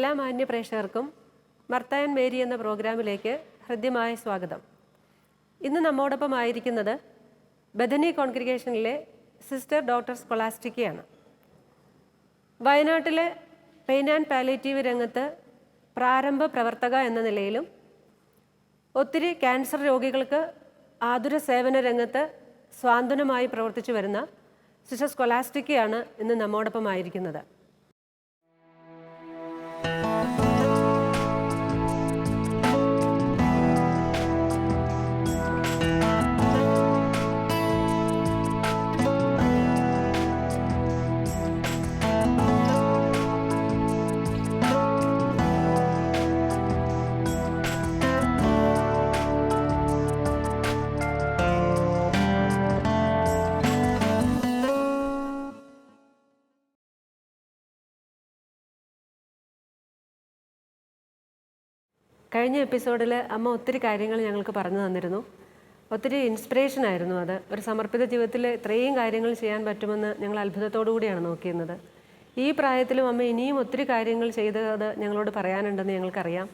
എല്ലാ മാന്യ പ്രേക്ഷകർക്കും മർത്ത ആൻഡ് മേരി എന്ന പ്രോഗ്രാമിലേക്ക് ഹൃദ്യമായ സ്വാഗതം. ഇന്ന് നമ്മോടൊപ്പം ആയിരിക്കുന്നത് ബഥനി കോൺഗ്രിഗേഷനിലെ സിസ്റ്റർ ഡോക്ടർ സ്കൊളാസ്റ്റിക്കയാണ്. വയനാട്ടിലെ പെയിൻ ആൻഡ് പാലിയേറ്റീവ് രംഗത്ത് പ്രാരംഭ പ്രവർത്തക എന്ന നിലയിലും ഒത്തിരി ക്യാൻസർ രോഗികൾക്ക് ആതുര സേവന രംഗത്ത് സ്വാന്തനമായി പ്രവർത്തിച്ചു വരുന്ന സിസ്റ്റർ സ്കൊളാസ്റ്റിക്കയാണ് ഇന്ന് നമ്മോടൊപ്പം ആയിരിക്കുന്നത്. കഴിഞ്ഞ എപ്പിസോഡിൽ അമ്മ ഒത്തിരി കാര്യങ്ങൾ ഞങ്ങൾക്ക് പറഞ്ഞു തന്നിരുന്നു. ഒത്തിരി ഇൻസ്പിറേഷൻ ആയിരുന്നു അത്. ഒരു സമർപ്പിത ജീവിതത്തിൽ ഇത്രയും കാര്യങ്ങൾ ചെയ്യാൻ പറ്റുമെന്ന് ഞങ്ങൾ അത്ഭുതത്തോടു കൂടിയാണ് നോക്കിയിരുന്നത്. ഈ പ്രായത്തിലും അമ്മ ഇനിയും ഒത്തിരി കാര്യങ്ങൾ ചെയ്തത് ഞങ്ങളോട് പറയാനുണ്ടെന്ന് ഞങ്ങൾക്കറിയാം.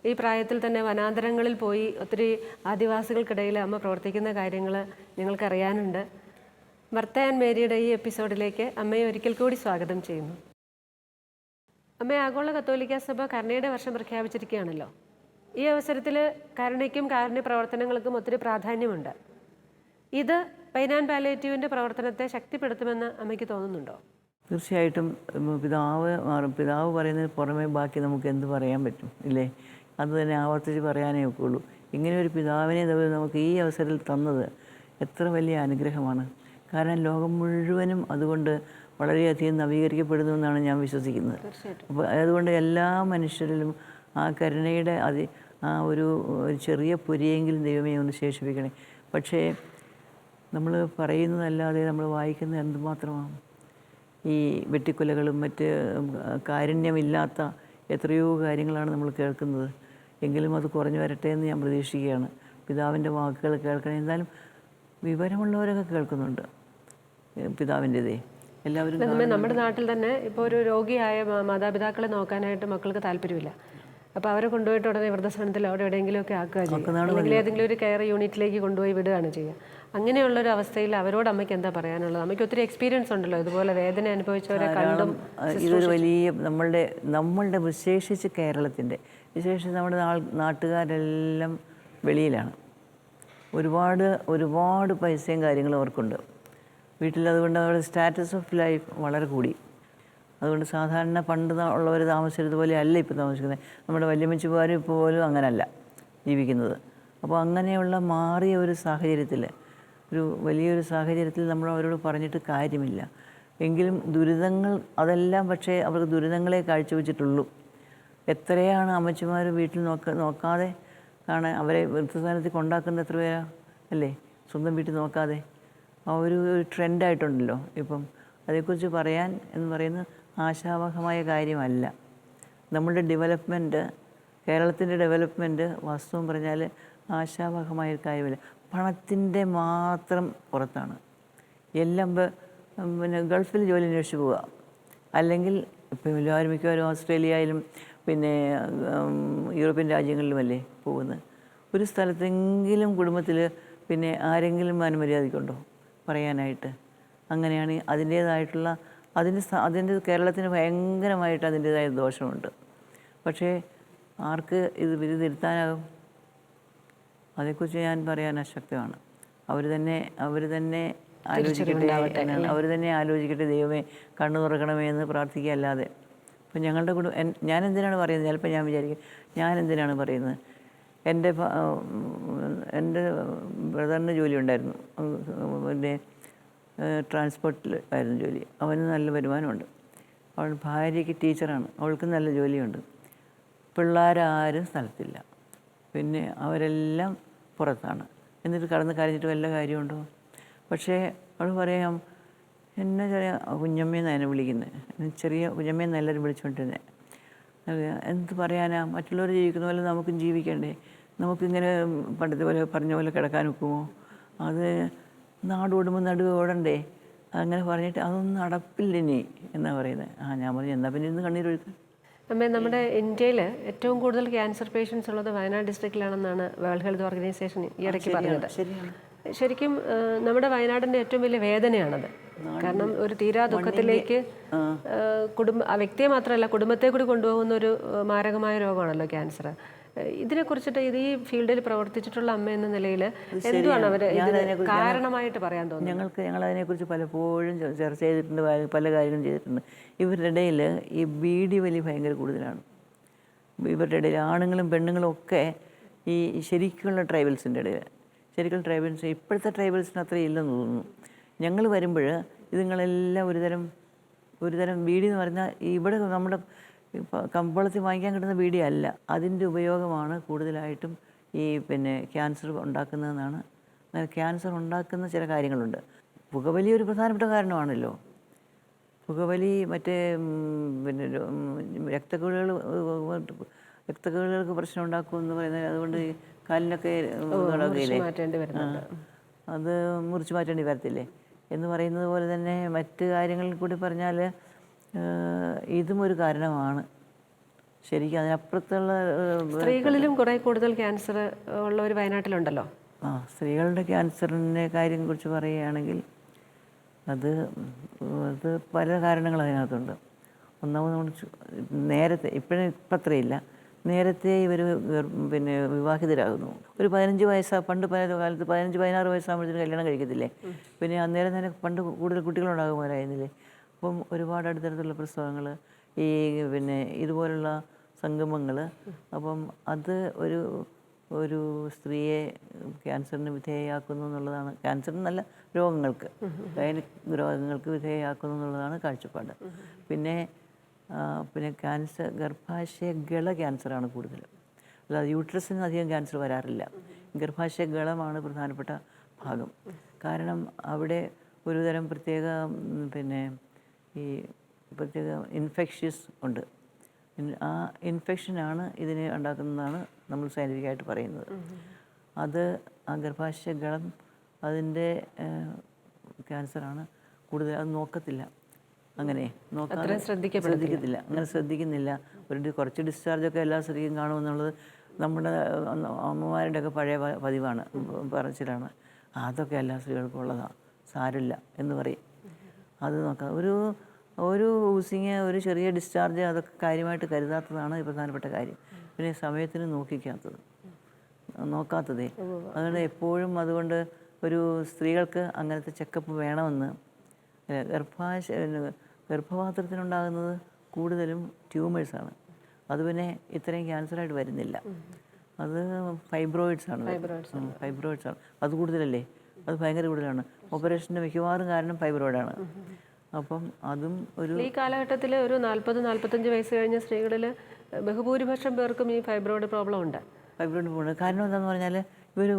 ഈ പ്രായത്തിൽ തന്നെ വനാന്തരങ്ങളിൽ പോയി ഒത്തിരി ആദിവാസികൾക്കിടയിൽ അമ്മ പ്രവർത്തിക്കുന്ന കാര്യങ്ങൾ ഞങ്ങൾക്കറിയാനുണ്ട്. മർത്ത ആൻഡ് മേരിയുടെ ഈ എപ്പിസോഡിലേക്ക് അമ്മയെ ഒരിക്കൽ കൂടി സ്വാഗതം ചെയ്യുന്നു. അമ്മയെ ആഗോള കത്തോലിക്ക സഭ കരുണയുടെ വർഷം പ്രഖ്യാപിച്ചിരിക്കുകയാണല്ലോ. ഈ അവസരത്തിൽ കരുണയ്ക്കും കാരുണ്യ പ്രവർത്തനങ്ങൾക്കും ഒത്തിരി പ്രാധാന്യമുണ്ട്. ഇത് പെയിൻ ആൻഡ് പാലിയേറ്റീവിൻ്റെ പ്രവർത്തനത്തെ ശക്തിപ്പെടുത്തുമെന്ന് അമ്മയ്ക്ക് തോന്നുന്നുണ്ടോ? തീർച്ചയായിട്ടും പിതാവ് പറയുന്നതിന് പുറമേ ബാക്കി നമുക്ക് എന്ത് പറയാൻ പറ്റും ഇല്ലേ? അത് തന്നെ ആവർത്തിച്ച് പറയാനേ ഒക്കെയുള്ളൂ. ഇങ്ങനെ ഒരു പിതാവിനെ നമുക്ക് ഈ അവസരത്തിൽ തന്നത് എത്ര വലിയ അനുഗ്രഹമാണ്. കാരണം ലോകം മുഴുവനും അതുകൊണ്ട് വളരെയധികം നവീകരിക്കപ്പെടുന്നു എന്നാണ് ഞാൻ വിശ്വസിക്കുന്നത്. അപ്പോൾ അതുകൊണ്ട് എല്ലാ മനുഷ്യരിലും ആ കരുണയുടെ ആ ഒരു ചെറിയ പൊരിയെങ്കിലും ദൈവമേ ഒന്ന് ശേഷിപ്പിക്കണേ. പക്ഷേ നമ്മൾ പറയുന്നതല്ലാതെ നമ്മൾ വായിക്കുന്നത് എന്തുമാത്രമാണ്? ഈ വെട്ടിക്കൊലകളും മറ്റ് കാരുണ്യമില്ലാത്ത എത്രയോ കാര്യങ്ങളാണ് നമ്മൾ കേൾക്കുന്നത്. എങ്കിലും അത് കുറഞ്ഞു വരട്ടെ എന്ന് ഞാൻ പ്രതീക്ഷിക്കുകയാണ്. പിതാവിൻ്റെ വാക്കുകൾ കേൾക്കണേ. എന്തായാലും വിവരമുള്ളവരൊക്കെ കേൾക്കുന്നുണ്ട് പിതാവിൻ്റെതേ. എല്ലാവരും നമ്മുടെ നാട്ടിൽ തന്നെ ഇപ്പോൾ ഒരു രോഗിയായ മാതാപിതാക്കളെ നോക്കാനായിട്ട് മക്കൾക്ക് താല്പര്യമില്ല. അപ്പോൾ അവരെ കൊണ്ടുപോയിട്ട് ഉടനെ വൃദ്ധസദനത്തിൽ അവിടെ എവിടെയെങ്കിലുമൊക്കെ ആക്കുക ചെയ്യുക, അല്ലെങ്കിൽ ഏതെങ്കിലും ഒരു കെയർ യൂണിറ്റിലേക്ക് കൊണ്ടുപോയി വിടുകയാണ് ചെയ്യുക. അങ്ങനെയുള്ളൊരു അവസ്ഥയിൽ അവരോട് അമ്മയ്ക്ക് എന്താ പറയാനുള്ളത്? അമ്മയ്ക്ക് ഒത്തിരി എക്സ്പീരിയൻസ് ഉണ്ടല്ലോ, ഇതുപോലെ വേദന അനുഭവിച്ചവരെ കണ്ടും. ഇതൊരു വലിയ നമ്മളുടെ വിശേഷിച്ച് കേരളത്തിൻ്റെ വിശേഷിച്ച് നമ്മുടെ നാട്ടുകാരെല്ലാം വെളിയിലാണ്. ഒരുപാട് പൈസയും കാര്യങ്ങളും അവർക്കുണ്ട് വീട്ടിൽ. അതുകൊണ്ട് അവരുടെ സ്റ്റാറ്റസ് ഓഫ് ലൈഫ് വളരെ കൂടി. അതുകൊണ്ട് സാധാരണ പണ്ട് ഉള്ളവർ താമസിച്ചതുപോലെ അല്ല ഇപ്പോൾ താമസിക്കുന്നത്. നമ്മുടെ വല്യമ്മച്ചിമാരും ഇപ്പോൾ പോലും അങ്ങനല്ല ജീവിക്കുന്നത്. അപ്പോൾ അങ്ങനെയുള്ള മാറിയ ഒരു സാഹചര്യത്തിൽ, ഒരു വലിയൊരു സാഹചര്യത്തിൽ നമ്മൾ അവരോട് പറഞ്ഞിട്ട് കാര്യമില്ല. എങ്കിലും ദുരിതങ്ങൾ അതെല്ലാം, പക്ഷേ അവർക്ക് ദുരിതങ്ങളെ കാഴ്ചവെച്ചിട്ടുള്ളൂ. എത്രയാണ് അമ്മച്ചിമാർ വീട്ടിൽ നോക്കാതെ ആണ് അവരെ വൃദ്ധസദനത്തിൽ കൊണ്ടാക്കുന്ന എത്ര പേരാ അല്ലേ? സ്വന്തം വീട്ടിൽ നോക്കാതെ ആ ഒരു ട്രെൻഡായിട്ടുണ്ടല്ലോ ഇപ്പം. അതേക്കുറിച്ച് പറയാൻ എന്ന് പറയുന്നത് ആശാവഹമായ കാര്യമല്ല. നമ്മുടെ ഡെവലപ്മെൻറ്റ്, കേരളത്തിൻ്റെ ഡെവലപ്മെൻറ്റ് വാസ്തവം പറഞ്ഞാൽ ആശാവഹമായ കാര്യമല്ല. പണത്തിൻ്റെ മാത്രം പുറത്താണ്. എല്ലാം പിന്നെ ഗൾഫിൽ ജോലി അന്വേഷിച്ച് പോവുക, അല്ലെങ്കിൽ ഇപ്പം എല്ലാവരും മിക്കവാറും ഓസ്ട്രേലിയയിലും പിന്നെ യൂറോപ്യൻ രാജ്യങ്ങളിലുമല്ലേ പോകുന്നത്. ഒരു സ്ഥലത്തെങ്കിലും കുടുംബത്തിൽ പിന്നെ ആരെങ്കിലും മാനമര്യാദയ്ക്കുണ്ടോ പറയാനായിട്ട്? അങ്ങനെയാണ് അതിൻ്റേതായിട്ടുള്ള അതിൻ്റെ കേരളത്തിന് ഭയങ്കരമായിട്ട് അതിൻ്റേതായ ദോഷമുണ്ട്. പക്ഷേ ആർക്ക് ഇത് തിരുത്താനാകും? അതേക്കുറിച്ച് ഞാൻ പറയാൻ അശക്തമാണ്. അവർ തന്നെ ആലോചിക്കട്ടെ. ദൈവമേ കണ്ണു തുറക്കണമേ എന്ന് പ്രാർത്ഥിക്കുക. അല്ലാതെ ഇപ്പം ഞങ്ങളുടെ ഞാൻ എന്തിനാണ് പറയുന്നത്? ചിലപ്പോൾ ഞാൻ വിചാരിക്കും, ഞാൻ എന്തിനാണ് പറയുന്നത്? എൻ്റെ ബ്രദറിന് ജോലി ഉണ്ടായിരുന്നു, പിന്നെ ട്രാൻസ്പോർട്ടിൽ ആയിരുന്നു ജോലി. അവന് നല്ല വരുമാനമുണ്ട്. അവൾ ഭാര്യയ്ക്ക് ടീച്ചറാണ്, അവൾക്ക് നല്ല ജോലിയുണ്ട്. പിള്ളേരാരും സ്ഥലത്തില്ല, പിന്നെ അവരെല്ലാം പുറത്താണ്. എന്നിട്ട് കടന്ന് കരഞ്ഞിട്ട് വല്ല കാര്യമുണ്ടോ? പക്ഷേ അവൾ പറയാം, എന്നെ ചെറിയ കുഞ്ഞമ്മയെന്നാണ് എന്നെ വിളിക്കുന്നത്. ചെറിയ കുഞ്ഞമ്മയെന്ന് എല്ലാവരും വിളിച്ചുകൊണ്ടിരുന്നത്. എന്ത് പറയാനാ? മറ്റുള്ളവർ ജീവിക്കുന്ന പോലെ നമുക്കും ജീവിക്കണ്ടേ? നമുക്കിങ്ങനെ പണ്ടത്തെ പോലെ പറഞ്ഞ പോലെ കിടക്കാൻ ഒക്കുമോ? അത് നാടോടുമ്പോൾ നടുവ് ഓടണ്ടേ? അങ്ങനെ പറഞ്ഞിട്ട് അതൊന്നും നടപ്പില്ല ഇനി എന്നാണ് പറയുന്നത്. ഞാൻ പറഞ്ഞു, എന്നാൽ പിന്നെ ഇന്ന് കണ്ണീരൊഴുക്ക്. അമ്മേ, നമ്മുടെ ഇന്ത്യയിൽ ഏറ്റവും കൂടുതൽ ക്യാൻസർ പേഷ്യൻസ് ഉള്ളത് വയനാട് ഡിസ്ട്രിക്റ്റിലാണെന്നാണ് വേൾഡ് ഹെൽത്ത് ഓർഗനൈസേഷൻ ഈ ഇടയ്ക്ക് പറഞ്ഞത്. ശരിക്കും നമ്മുടെ വയനാടിൻ്റെ ഏറ്റവും വലിയ വേദനയാണത്. കാരണം ഒരു തീരാ ദുഃഖത്തിലേക്ക് ആ വ്യക്തിയെ മാത്രമല്ല കുടുംബത്തെ കൂടി കൊണ്ടുപോകുന്ന ഒരു മാരകമായ രോഗമാണല്ലോ ക്യാൻസർ. ഇതിനെക്കുറിച്ചിട്ട് ഈ ഫീൽഡിൽ പ്രവർത്തിച്ചിട്ടുള്ള അമ്മ എന്ന നിലയിൽ എന്തുവാണ് അവർ കാരണമായിട്ട് പറയാൻ തോന്നുന്നത്? ഞങ്ങൾ അതിനെക്കുറിച്ച് പലപ്പോഴും ചർച്ച ചെയ്തിട്ടുണ്ട്, പല കാര്യങ്ങളും ചെയ്തിട്ടുണ്ട്. ഇവരുടെ ഇടയിൽ ഈ ബീഡി വലി ഭയങ്കര കൂടുതലാണ്. ഇവരുടെ ഇടയിൽ ആണുങ്ങളും പെണ്ണുങ്ങളും ഒക്കെ ഈ ശരിക്കുള്ള ട്രൈബൽസിൻ്റെ ഇടയിൽ, ശരിക്കും ട്രൈബൽസ് ഇപ്പോഴത്തെ ട്രൈബൽസിന് അത്രയും ഇല്ലെന്ന് തോന്നുന്നു. ഞങ്ങൾ വരുമ്പോൾ ഇതുങ്ങളെല്ലാം ഒരുതരം ബീഡി എന്ന് പറഞ്ഞാൽ ഇവിടെ നമ്മുടെ കമ്പോളത്തിൽ വാങ്ങിക്കാൻ കിട്ടുന്ന ബീഡി അല്ല, അതിൻ്റെ ഉപയോഗമാണ് കൂടുതലായിട്ടും ഈ ക്യാൻസർ ഉണ്ടാക്കുന്നതെന്നാണ്. ക്യാൻസർ ഉണ്ടാക്കുന്ന ചില കാര്യങ്ങളുണ്ട്. പുകവലി ഒരു പ്രധാനപ്പെട്ട കാരണമാണല്ലോ. പുകവലി മറ്റേ രക്തക്കുഴലുകൾക്ക് പ്രശ്നം ഉണ്ടാക്കുമെന്ന് പറയുന്നത്, അതുകൊണ്ട് കാലിനൊക്കെ അത് മുറിച്ച് മാറ്റേണ്ടി വരത്തില്ലേ എന്ന് പറയുന്നത് പോലെ തന്നെ മറ്റ് കാര്യങ്ങളിൽ കൂടി പറഞ്ഞാൽ ഇതും ഒരു കാരണമാണ്. ശരിക്കും അതിനപ്പുറത്തുള്ള സ്ത്രീകളിലും കുറേ കൂടുതൽ ക്യാൻസർ ഉള്ളവർ വയനാട്ടിലുണ്ടല്ലോ. സ്ത്രീകളുടെ ക്യാൻസറിൻ്റെ കാര്യം കുറിച്ച് പറയുകയാണെങ്കിൽ അത് പല കാരണങ്ങൾ അതിനകത്തുണ്ട്. ഒന്നാമത് നമ്മൾ നേരത്തെ ഇപ്പം അത്രയില്ല, നേരത്തെ ഇവർ വിവാഹിതരാകുന്നു. ഒരു 15 വയസ്സാണ് പണ്ട് കാലത്ത് 15-16 വയസ്സാകുമ്പോഴത്തേന് കല്യാണം കഴിക്കത്തില്ലേ. പിന്നെ അന്നേരം തന്നെ പണ്ട് കൂടുതൽ കുട്ടികളുണ്ടാകുമ്പോഴായിരുന്നില്ലേ. അപ്പം ഒരുപാട് അടുത്തടുത്തുള്ള പ്രസവങ്ങൾ, ഈ ഇതുപോലുള്ള സംഗമങ്ങൾ, അപ്പം അത് ഒരു സ്ത്രീയെ ക്യാൻസറിന് വിധേയയാക്കുന്നു എന്നുള്ളതാണ്. ക്യാൻസറിനല്ല, രോഗങ്ങൾക്ക്, ഗൈനിക് രോഗങ്ങൾക്ക് വിധേയയാക്കുന്നു എന്നുള്ളതാണ് കാഴ്ചപ്പാട്. പിന്നെ ക്യാൻസർ ഗർഭാശയ ഗള ക്യാൻസറാണ് കൂടുതൽ. അല്ലാതെ യൂട്രസിന് അധികം ക്യാൻസർ വരാറില്ല. ഗർഭാശയ ഗളമാണ് പ്രധാനപ്പെട്ട ഭാഗം. കാരണം അവിടെ ഒരുതരം പ്രത്യേക ഈ പ്രത്യേക ഇൻഫെക്ഷ്യസ് ഉണ്ട്. ആ ഇൻഫെക്ഷനാണ് ഇതിനെ ഉണ്ടാക്കുന്നതാണ് നമ്മൾ സയൻറ്റിഫിക്കായിട്ട് പറയുന്നത്. അത് ആ ഗർഭാശയ ഗളം അതിൻ്റെ ക്യാൻസറാണ് കൂടുതൽ. അത് നോക്കത്തില്ല, അങ്ങനെ ശ്രദ്ധിക്കത്തില്ല, അങ്ങനെ ശ്രദ്ധിക്കുന്നില്ല. കുറച്ച് ഡിസ്ചാർജൊക്കെ എല്ലാ സ്ത്രീയും കാണുമെന്നുള്ളത് നമ്മുടെ അമ്മമാരുടെയൊക്കെ പഴയ പതിവാണ്, പറച്ചിലാണ്. അതൊക്കെ എല്ലാ സ്ത്രീകൾക്കും ഉള്ളതാണ്, സാരമില്ല എന്ന് പറയും. അത് നോക്കാം, ഒരു ഊസിങ്, ഒരു ചെറിയ ഡിസ്ചാർജ്, അതൊക്കെ കാര്യമായിട്ട് കരുതാത്തതാണ് പ്രധാനപ്പെട്ട കാര്യം. പിന്നെ സമയത്തിന് നോക്കാത്തതേ. അതുകൊണ്ട് എപ്പോഴും അതുകൊണ്ട് ഒരു സ്ത്രീകൾക്ക് അങ്ങനത്തെ ചെക്കപ്പ് വേണമെന്ന്. ഗർഭപാത്രത്തിനുണ്ടാകുന്നത് കൂടുതലും ട്യൂമേഴ്സാണ്. അത് പിന്നെ ഇത്രയും ക്യാൻസറായിട്ട് വരുന്നില്ല. അത് ഫൈബ്രോയിഡ്സാണ്. അത് കൂടുതലല്ലേ, അത് ഭയങ്കര കൂടുതലാണ്. ഓപ്പറേഷൻ്റെ മിക്കവാറും കാരണം ഫൈബ്രോയിഡാണ്. അപ്പം അതും ഈ കാലഘട്ടത്തിൽ ഒരു 40-45 വയസ്സ് കഴിഞ്ഞ സ്ത്രീകളിൽ ബഹുഭൂരിപക്ഷം പേർക്കും ഈ ഫൈബ്രോയിഡ് പ്രോബ്ലം ഉണ്ട്. കാരണം എന്താണെന്ന് പറഞ്ഞാൽ ഇവർ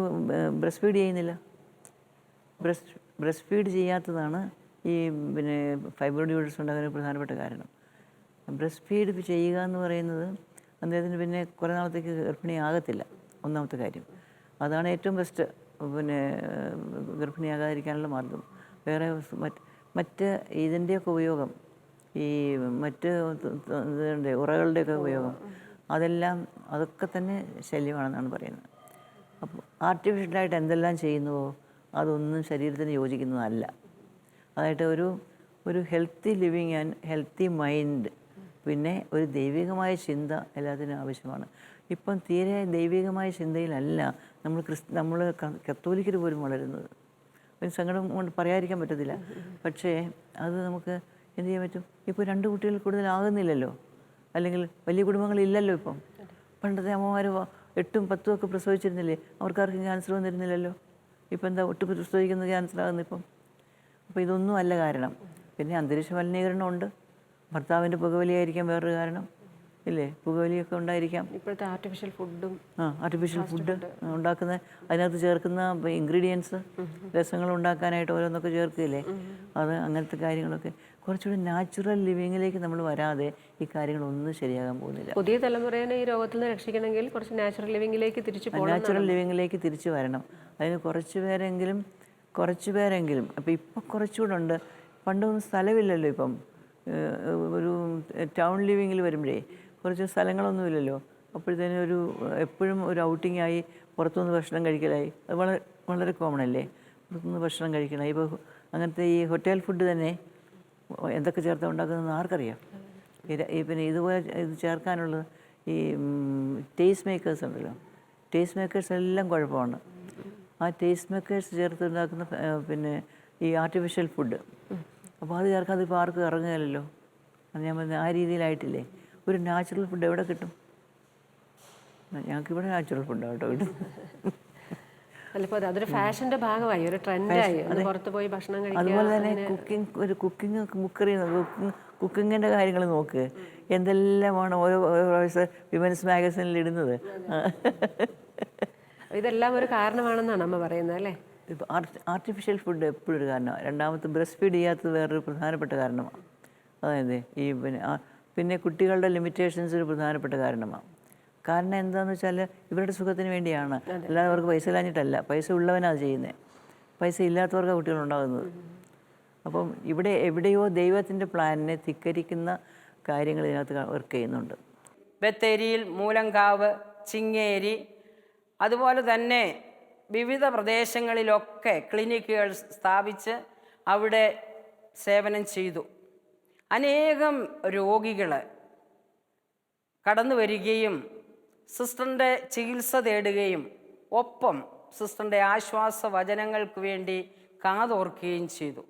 ബ്രസ്റ്റ് ഫീഡ് ചെയ്യുന്നില്ല. ബ്രസ്റ്റ് ഫീഡ് ചെയ്യാത്തതാണ് ഈ ഫൈബ്രോയിഡ് യൂട്രസ് ഉണ്ടാകാൻ പ്രധാനപ്പെട്ട കാരണം. ബ്രസ്റ്റ് ഫീഡ് ചെയ്യുക എന്ന് പറയുന്നത് അദ്ദേഹത്തിന് പിന്നെ കുറേ നാളത്തേക്ക് ഗർഭിണിയാകത്തില്ല, ഒന്നാമത്തെ കാര്യം. അതാണ് ഏറ്റവും ബെസ്റ്റ് ഗർഭിണിയാകാതിരിക്കാനുള്ള മാർഗം. വേറെ മറ്റ് ഇതിൻ്റെയൊക്കെ ഉപയോഗം, ഈ മറ്റ് ഉറകളുടെയൊക്കെ ഉപയോഗം, അതൊക്കെ തന്നെ ശല്യമാണെന്നാണ് പറയുന്നത്. അപ്പോൾ ആർട്ടിഫിഷ്യലായിട്ട് എന്തെല്ലാം ചെയ്യുന്നുവോ അതൊന്നും ശരീരത്തിന് യോജിക്കുന്നതല്ല. അതായിട്ട് ഒരു healthy living and healthy mind, പിന്നെ ഒരു ദൈവികമായ ചിന്ത എല്ലാത്തിനും ആവശ്യമാണ്. ഇപ്പം തീരെ ദൈവികമായ ചിന്തയിലല്ല നമ്മൾ കത്തോലിക്കർ പോലും വളരുന്നത്. സങ്കടം കൊണ്ട് പറയാതിരിക്കാൻ പറ്റത്തില്ല. പക്ഷേ അത് നമുക്ക് എന്ത് ചെയ്യാൻ പറ്റും? ഇപ്പോൾ 2 കുട്ടികൾ കൂടുതലാകുന്നില്ലല്ലോ, അല്ലെങ്കിൽ വലിയ കുടുംബങ്ങളില്ലല്ലോ. ഇപ്പം പണ്ടത്തെ അമ്മമാർ 8ഉം 10ഉം ഒക്കെ പ്രസവിച്ചിരുന്നില്ലേ, അവർക്കാർക്കും ക്യാൻസർ വന്നിരുന്നില്ലല്ലോ. ഇപ്പം എന്താ ഒട്ടും പ്രസവിക്കുന്നത് ക്യാൻസർ ആകുന്നു ഇപ്പം. അപ്പോൾ ഇതൊന്നും അല്ല കാരണം. പിന്നെ അന്തരീക്ഷ മലിനീകരണമുണ്ട്, ഭർത്താവിൻ്റെ പുകവലിയായിരിക്കാം വേറൊരു കാരണം, ഇല്ലേ? പുകവലിയൊക്കെ ഉണ്ടായിരിക്കാം. ഇപ്പോഴത്തെ ആർട്ടിഫിഷ്യൽ ഫുഡ് ഉണ്ടാക്കുന്ന, അതിനകത്ത് ചേർക്കുന്ന ഇൻഗ്രീഡിയൻസ്, രസങ്ങൾ ഉണ്ടാക്കാനായിട്ട് ഓരോന്നൊക്കെ ചേർക്കില്ലേ, അത് അങ്ങനത്തെ കാര്യങ്ങളൊക്കെ. കുറച്ചുകൂടി നാച്ചുറൽ ലിവിങ്ങിലേക്ക് നമ്മൾ വരാതെ ഈ കാര്യങ്ങളൊന്നും ശരിയാകാൻ പോകുന്നില്ല. പുതിയ തലമുറയെ ഈ രോഗത്തിൽ നിന്ന് രക്ഷിക്കണമെങ്കിൽ കുറച്ച് നാച്ചുറൽ ലിവിങ്ങിലേക്ക് തിരിച്ചു വരണം. അതിന് കുറച്ച് പേരെങ്കിലും അപ്പോൾ ഇപ്പം കുറച്ചുകൂടെ ഉണ്ട്. പണ്ടൊന്നും സ്ഥലമില്ലല്ലോ. ഇപ്പം ഒരു ടൗൺ ലിവിങ്ങിൽ വരുമ്പോഴേ കുറച്ച് സ്ഥലങ്ങളൊന്നുമില്ലല്ലോ. അപ്പോഴത്തേനും എപ്പോഴും ഒരു ഔട്ടിങ്ങായി പുറത്തുനിന്ന് ഭക്ഷണം കഴിക്കലായി. അത് വളരെ വളരെ കോമൺ അല്ലേ, പുറത്തുനിന്ന് ഭക്ഷണം കഴിക്കലായി. ഇപ്പോൾ അങ്ങനത്തെ ഈ ഹോട്ടൽ ഫുഡ് തന്നെ എന്തൊക്കെ ചേർത്താൽ ഉണ്ടാക്കുന്നതെന്ന് ആർക്കറിയാം. പിന്നെ ഇതുപോലെ ഇത് ചേർക്കാനുള്ളത് ഈ ടേസ്റ്റ് മേക്കേഴ്സ് ഉണ്ടല്ലോ, ടേസ്റ്റ് മേക്കേഴ്സ് എല്ലാം കുഴപ്പമാണ്. ആ ടേസ്റ്റ് മേക്കേഴ്സ് ചേർത്തുണ്ടാക്കുന്ന പിന്നെ ഈ ആർട്ടിഫിഷ്യൽ ഫുഡ്, അപ്പോൾ അത് ചേർക്കാതെ ഇപ്പോൾ ആർക്കും ഇറങ്ങുകയല്ലോ. അത് ഞാൻ പറഞ്ഞ ആ രീതിയിലായിട്ടില്ലേ. ഒരു നാച്ചുറൽ ഫുഡ് എവിടെ കിട്ടും? ഞങ്ങൾക്കിവിടെ നാച്ചുറൽ ഫുഡാണ് കേട്ടോ കിട്ടും. അല്ലപ്പോൾ അതൊരു ഫാഷൻ്റെ ഭാഗമായി, ഒരു ട്രെൻഡായി പുറത്ത് പോയി ഭക്ഷണം കഴിക്കുക. അതുപോലെ തന്നെ കുക്കിങ്ങിൻ്റെ കാര്യങ്ങൾ നോക്ക്, എന്തെല്ലാമാണ് ഓരോ പ്രാവശ്യം വിമൻസ് മാഗസിനിൽ ഇടുന്നത്. ഇതെല്ലാം ഒരു കാരണമാണെന്നാണ് അമ്മ പറയുന്നത് അല്ലേ? ഇപ്പോൾ ആർട്ടിഫിഷ്യൽ ഫുഡ് എപ്പോഴും ഒരു കാരണമാണ്. രണ്ടാമത്തെ ബ്രസ്റ്റ് ഫീഡ് ചെയ്യാത്തത് വേറൊരു പ്രധാനപ്പെട്ട കാരണമാണ്. അതായത് ഈ പിന്നെ കുട്ടികളുടെ ലിമിറ്റേഷൻസ് ഒരു പ്രധാനപ്പെട്ട കാരണമാണ്. കാരണം എന്താണെന്ന് വെച്ചാൽ ഇവരുടെ സുഖത്തിന് വേണ്ടിയാണ്, അല്ലാതെ അവർക്ക് പൈസ ഇല്ലാഞ്ഞിട്ടല്ല. പൈസ ഉള്ളവനാണ് ചെയ്യുന്നത്, പൈസ ഇല്ലാത്തവർക്കാണ് കുട്ടികളുണ്ടാകുന്നത്. അപ്പം എവിടെയോ ദൈവത്തിൻ്റെ പ്ലാനിനെ ധിക്കരിക്കുന്ന കാര്യങ്ങൾ ഇതിനകത്ത് വർക്ക് ചെയ്യുന്നുണ്ട്. ബത്തേരിയിൽ മൂലങ്കാവ്, ചിങ്ങേരി, അതുപോലെ തന്നെ വിവിധ പ്രദേശങ്ങളിലൊക്കെ ക്ലിനിക്കുകൾ സ്ഥാപിച്ച് അവിടെ സേവനം ചെയ്തു. അനേകം രോഗികൾ കടന്നു വരികയും സിസ്റ്ററിൻ്റെ ചികിത്സ തേടുകയും ഒപ്പം സിസ്റ്ററിൻ്റെ ആശ്വാസ വചനങ്ങൾക്ക് വേണ്ടി കാതോർക്കുകയും ചെയ്തു.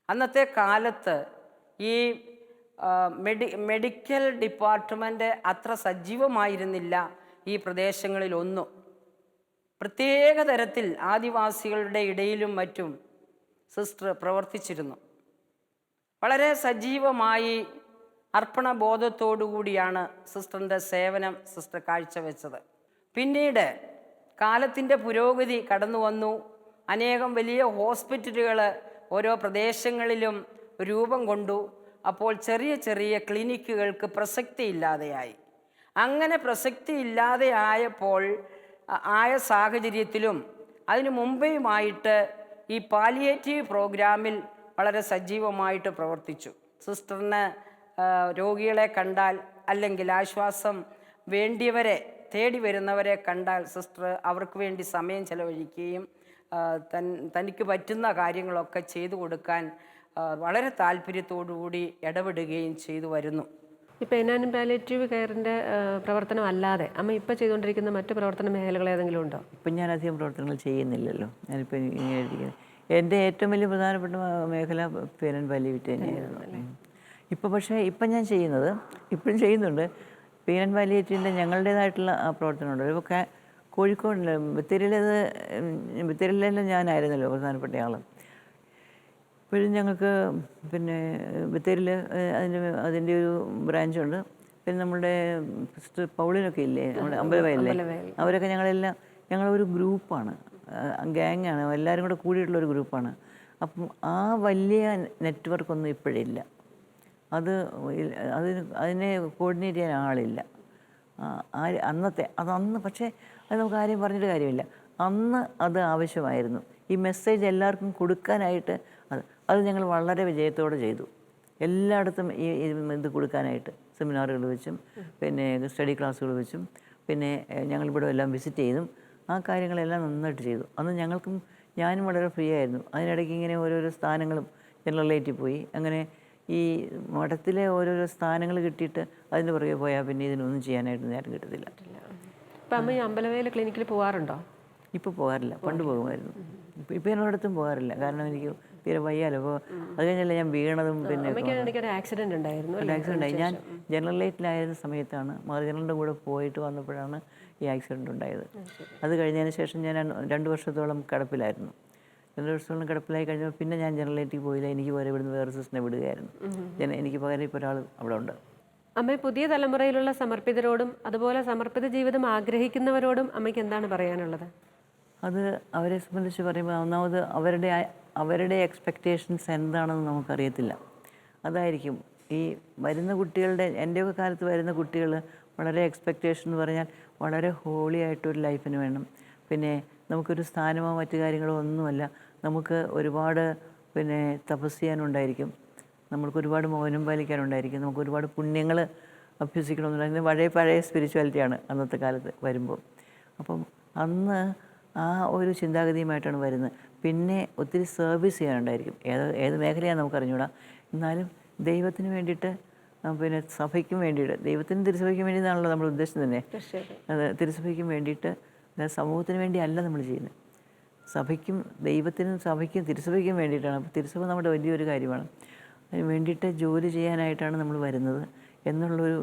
അന്നത്തെ കാലത്ത് ഈ മെഡിക്കൽ ഡിപ്പാർട്ട്മെൻറ്റ് അത്ര സജീവമായിരുന്നില്ല ഈ പ്രദേശങ്ങളിലൊന്നും. പ്രത്യേക തരത്തിൽ ആദിവാസികളുടെ ഇടയിലും മറ്റും സിസ്റ്റർ പ്രവർത്തിച്ചിരുന്നു. വളരെ സജീവമായി അർപ്പണബോധത്തോടുകൂടിയാണ് സിസ്റ്ററിൻ്റെ സേവനം സിസ്റ്റർ കാഴ്ചവെച്ചത്. പിന്നീട് കാലത്തിൻ്റെ പുരോഗതി കടന്നു വന്നു. അനേകം വലിയ ഹോസ്പിറ്റലുകൾ ഓരോ പ്രദേശങ്ങളിലും രൂപം കൊണ്ടു. അപ്പോൾ ചെറിയ ചെറിയ ക്ലിനിക്കുകൾക്ക് പ്രസക്തി ഇല്ലാതെയായി. അങ്ങനെ പ്രസക്തി ഇല്ലാതെയായപ്പോൾ ആയ സാഹചര്യത്തിലും അതിനു മുമ്പേയുമായിട്ട് ഈ പാലിയേറ്റീവ് പ്രോഗ്രാമിൽ വളരെ സജീവമായിട്ട് പ്രവർത്തിച്ചു. സിസ്റ്ററിന് രോഗികളെ കണ്ടാൽ അല്ലെങ്കിൽ ആശ്വാസം വേണ്ടിയവരെ തേടി വരുന്നവരെ കണ്ടാൽ സിസ്റ്റർ അവർക്ക് വേണ്ടി സമയം ചെലവഴിക്കുകയും തനിക്ക് പറ്റുന്ന കാര്യങ്ങളൊക്കെ ചെയ്തു കൊടുക്കാൻ വളരെ താല്പര്യത്തോടുകൂടി ഇടപെടുകയും ചെയ്തു വരുന്നു. ഇപ്പോൾ ഏനാനും പാലിയേറ്റീവ് കെയറിൻ്റെ പ്രവർത്തനം അല്ലാതെ അമ്മ ഇപ്പോൾ ചെയ്തുകൊണ്ടിരിക്കുന്ന മറ്റ് പ്രവർത്തന മേഖലകൾ ഏതെങ്കിലും ഉണ്ടോ? ഇപ്പം ഞാൻ അധികം പ്രവർത്തനങ്ങൾ ചെയ്യുന്നില്ലല്ലോ. ഞാനിപ്പോൾ ഇങ്ങനെ ഇരിക്കുന്നത്. എൻ്റെ ഏറ്റവും വലിയ പ്രധാനപ്പെട്ട മേഖല പേരൻ പാലിയേറ്റീവ് തന്നെയായിരുന്നു. ഇപ്പം ഞാൻ ചെയ്യുന്നത്, ഇപ്പോഴും ചെയ്യുന്നുണ്ട്. പേരൻ പാലിയേറ്റീവിൻ്റെ ഞങ്ങളുടേതായിട്ടുള്ള ആ പ്രവർത്തനമുണ്ട്. ഇപ്പോൾ കോഴിക്കോടില്ല, ബത്തേരിയിലെല്ലാം ഞാനായിരുന്നല്ലോ പ്രധാനപ്പെട്ട ആൾ. ഇപ്പോഴും ഞങ്ങൾക്ക് പിന്നെ ബത്തേരിയിൽ അതിൻ്റെ ഒരു ബ്രാഞ്ചുണ്ട്. പിന്നെ നമ്മുടെ സിസ്റ്റർ പൗളിനൊക്കെ ഇല്ലേ, നമ്മുടെ അമ്പലവയലിലെ, അവരൊക്കെ ഞങ്ങളൊരു ഗ്രൂപ്പാണ്, ഗ്യാങ്ങാണ്, എല്ലാവരും കൂടെ കൂടിയിട്ടുള്ളൊരു ഗ്രൂപ്പാണ്. അപ്പം ആ വലിയ നെറ്റ്വർക്കൊന്നും ഇപ്പോഴില്ല. അതിനെ കോർഡിനേറ്റ് ചെയ്യാൻ ആളില്ല. അന്ന് പക്ഷേ അത് നമുക്ക് ആരെയും പറഞ്ഞിട്ട് കാര്യമില്ല. അന്ന് അത് ആവശ്യമായിരുന്നു. ഈ മെസ്സേജ് എല്ലാവർക്കും കൊടുക്കാനായിട്ട് അത് ഞങ്ങൾ വളരെ വിജയത്തോടെ ചെയ്തു. എല്ലായിടത്തും ഇത് കൊടുക്കാനായിട്ട് സെമിനാറുകൾ വെച്ചും പിന്നെ സ്റ്റഡി ക്ലാസ്സുകൾ വെച്ചും പിന്നെ ഞങ്ങളിവിടെ എല്ലാം വിസിറ്റ് ചെയ്തും ആ കാര്യങ്ങളെല്ലാം നന്നായിട്ട് ചെയ്തു. അന്ന് ഞാനും വളരെ ഫ്രീ ആയിരുന്നു. അതിനിടയ്ക്ക് ഇങ്ങനെ ഓരോരോ സ്ഥാനങ്ങളും ജനറലേറ്റിൽ പോയി. അങ്ങനെ ഈ മഠത്തിലെ ഓരോരോ സ്ഥാനങ്ങൾ കിട്ടിയിട്ട് അതിന് പുറകെ പോയാൽ പിന്നെ ഇതിനൊന്നും ചെയ്യാനായിട്ട് നേരം കിട്ടത്തില്ല. ഇപ്പം അമ്മ ഈ അമ്പലവയൽ ക്ലിനിക്കിൽ പോകാറുണ്ടോ? ഇപ്പോൾ പോകാറില്ല, പണ്ട് പോകുമായിരുന്നു. ഇപ്പോൾ എന്നോടത്തും പോകാറില്ല. കാരണം എനിക്ക് തീരെ വയ്യാലോ. അപ്പോൾ അത് കഴിഞ്ഞല്ലേ ഞാൻ വീണതും. പിന്നെ ആക്സിഡൻറ്റ് ഉണ്ടായിരുന്നു. ഞാൻ ജനറലേറ്റിലായിരുന്ന സമയത്താണ് ജനറലിൻ്റെ കൂടെ പോയിട്ട് വന്നപ്പോഴാണ് ഈ ആക്സിഡൻറ്റ് ഉണ്ടായത്. അത് കഴിഞ്ഞതിന് ശേഷം ഞാൻ 2 വർഷത്തോളം കിടപ്പിലായിരുന്നു. 2 വർഷത്തോളം കിടപ്പിലായി കഴിഞ്ഞപ്പോൾ പിന്നെ ഞാൻ ജനറലേറ്റിൽ പോയില്ല. എനിക്ക് പകരം ഇവിടുന്ന് വേറെ സിസ്റ്ററിനെ വിടുകയായിരുന്നു. എനിക്ക് പകരം ഇപ്പോൾ ഒരാൾ അവിടെ ഉണ്ട്. അമ്മ പുതിയ തലമുറയിലുള്ള സമർപ്പിതരോടും അതുപോലെ സമർപ്പിത ജീവിതം ആഗ്രഹിക്കുന്നവരോടും അമ്മയ്ക്ക് എന്താണ് പറയാനുള്ളത്? അത് അവരെ സംബന്ധിച്ച് പറയുമ്പോൾ ഒന്നാമത് അവരുടെ എക്സ്പെക്റ്റേഷൻസ് എന്താണെന്ന് നമുക്കറിയത്തില്ല. അതായിരിക്കും ഈ വരുന്ന കുട്ടികളുടെ, എൻ്റെയൊക്കെ കാലത്ത് വരുന്ന കുട്ടികൾ വളരെ എക്സ്പെക്റ്റേഷൻ എന്ന് പറഞ്ഞാൽ വളരെ ഹോളി ആയിട്ടൊരു ലൈഫിന് വേണം. പിന്നെ നമുക്കൊരു സ്ഥാനമോ മറ്റു കാര്യങ്ങളോ ഒന്നുമല്ല. നമുക്ക് ഒരുപാട് തപസ് ചെയ്യാനുണ്ടായിരിക്കും, നമ്മൾക്ക് ഒരുപാട് മൗനം പാലിക്കാനുണ്ടായിരിക്കും, നമുക്ക് ഒരുപാട് പുണ്യങ്ങൾ അഭ്യസിക്കണമെന്നില്ല. ഇന്ന് പഴയ സ്പിരിച്വാലിറ്റിയാണ് അന്നത്തെ കാലത്ത് വരുമ്പോൾ. അപ്പം അന്ന് ആ ഒരു ചിന്താഗതിയുമായിട്ടാണ് വരുന്നത്. പിന്നെ ഒത്തിരി സർവീസ് ചെയ്യാനുണ്ടായിരിക്കും. ഏത് മേഖലയാണ് നമുക്കറിഞ്ഞൂടാ. എന്നാലും ദൈവത്തിന് വേണ്ടിയിട്ട്, പിന്നെ സഭയ്ക്കും വേണ്ടിയിട്ട്, ദൈവത്തിനും തിരുസഭയ്ക്കും വേണ്ടി എന്നാണല്ലോ നമ്മൾ ഉദ്ദേശം തന്നെ. അത് തിരുസഭയ്ക്കും വേണ്ടിയിട്ട്, സമൂഹത്തിന് വേണ്ടിയല്ല നമ്മൾ ചെയ്യുന്നത്. സഭയ്ക്കും ദൈവത്തിനും സഭയ്ക്കും തിരുസഭയ്ക്കും വേണ്ടിയിട്ടാണ്. അപ്പോൾ തിരുസഭ നമ്മുടെ വലിയൊരു കാര്യമാണ്. അതിന് വേണ്ടിയിട്ട് ജോലി ചെയ്യാനായിട്ടാണ് നമ്മൾ വരുന്നത് എന്നുള്ളൊരു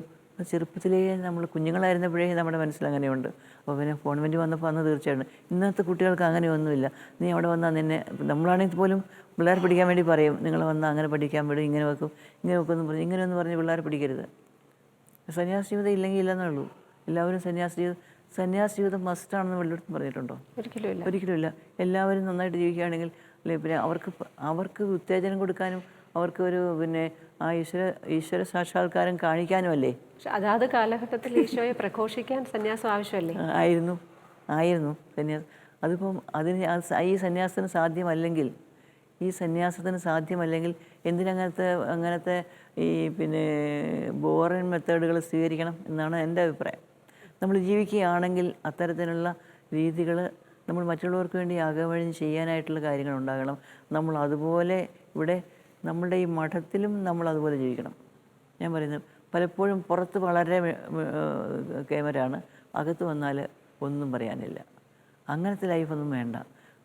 ചെറുപ്പത്തിലേ നമ്മൾ കുഞ്ഞുങ്ങളായിരുന്നപ്പോഴേ നമ്മുടെ മനസ്സിൽ അങ്ങനെയുണ്ട്. അപ്പോൾ പിന്നെ കോൺവെൻറ്റ് വന്നപ്പോൾ അന്ന് തീർച്ചയായിട്ടും. ഇന്നത്തെ കുട്ടികൾക്ക് അങ്ങനെയൊന്നുമില്ല. നീ അവിടെ വന്നാൽ നിന്നെ, നമ്മളാണെങ്കിൽ പോലും പിള്ളേർ പഠിക്കാൻ വേണ്ടി പറയും, നിങ്ങൾ വന്നാൽ അങ്ങനെ പഠിക്കാൻ വിടും, ഇങ്ങനെ വെക്കും എന്ന് പറഞ്ഞു. ഇങ്ങനെയൊന്നും പറഞ്ഞ് പിള്ളേർ പഠിക്കരുത്. സന്യാസ ജീവിതം ഇല്ലെങ്കിൽ ഇല്ലെന്നേ ഉള്ളൂ. എല്ലാവരും സന്യാസ ജീവിതം മസ്റ്റാണെന്ന് വല്ലയിടത്തും പറഞ്ഞിട്ടുണ്ടോ? ഒരിക്കലുമില്ല. എല്ലാവരും നന്നായിട്ട് ജീവിക്കുകയാണെങ്കിൽ, അല്ലെങ്കിൽ പിന്നെ അവർക്ക് ഉത്തേജനം കൊടുക്കാനും അവർക്ക് ഒരു പിന്നെ ആ ഈശ്വര സാക്ഷാത്കാരം കാണിക്കാനും അല്ലേ. അതാത് കാലഘട്ടത്തിൽ ഈശോയെ പ്രഘോഷിക്കാൻ സന്യാസം ആവശ്യമല്ലേ? ആയിരുന്നു സന്യാസം. അതിപ്പം ഈ സന്യാസത്തിന് സാധ്യമല്ലെങ്കിൽ എന്തിനങ്ങനത്തെ ഈ പിന്നെ ബോറൻ മെത്തേഡുകൾ സ്വീകരിക്കണം എന്നാണ് എൻ്റെ അഭിപ്രായം. നമ്മൾ ജീവിക്കുകയാണെങ്കിൽ അത്തരത്തിലുള്ള രീതികൾ നമ്മൾ മറ്റുള്ളവർക്ക് വേണ്ടി അകവഴിഞ്ഞ് ചെയ്യാനായിട്ടുള്ള കാര്യങ്ങളുണ്ടാകണം. നമ്മൾ അതുപോലെ ഇവിടെ നമ്മളുടെ ഈ മഠത്തിലും നമ്മൾ അതുപോലെ ജീവിക്കണം. ഞാൻ പറയുന്നത് പലപ്പോഴും പുറത്ത് വളരെ കേമരാണ്, അകത്ത് വന്നാൽ ഒന്നും പറയാനില്ല. അങ്ങനത്തെ ലൈഫൊന്നും വേണ്ട.